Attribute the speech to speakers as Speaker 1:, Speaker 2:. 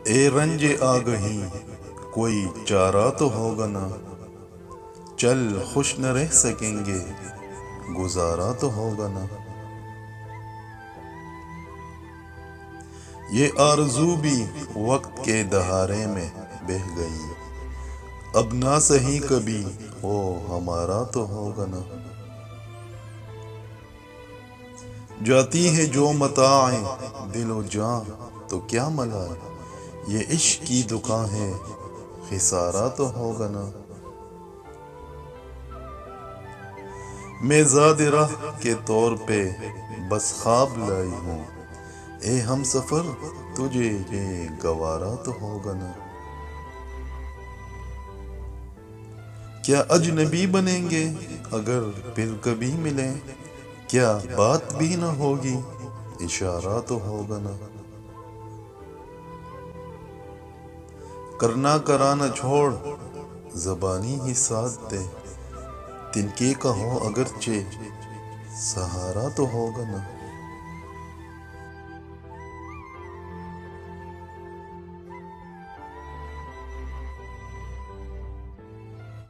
Speaker 1: اے رنج آگہی کوئی چارہ تو ہوگا نا، چل خوش نہ رہ سکیں گے گزارا تو ہوگا نا۔ یہ آرزو بھی وقت کے دہاڑے میں بہہ گئی، اب نہ سہی کبھی ہو ہمارا تو ہوگا نا۔ جاتی ہے جو متاعیں دل و جاں تو کیا ملال، یہ عشق کی دکان ہے خسارہ تو ہوگا نا۔ میں زاد راہ کے طور پہ بس خواب لائی ہوں، اے ہم سفر تجھے یہ گوارا تو ہوگا نا۔ کیا اجنبی بنیں گے اگر پھر کبھی ملیں، کیا بات بھی نہ ہوگی اشارہ تو ہوگا نا۔ کرنا کرانا چھوڑ زبانی ہی ساتھ دے، تنکے کا ہو اگرچہ سہارا تو ہوگا نا۔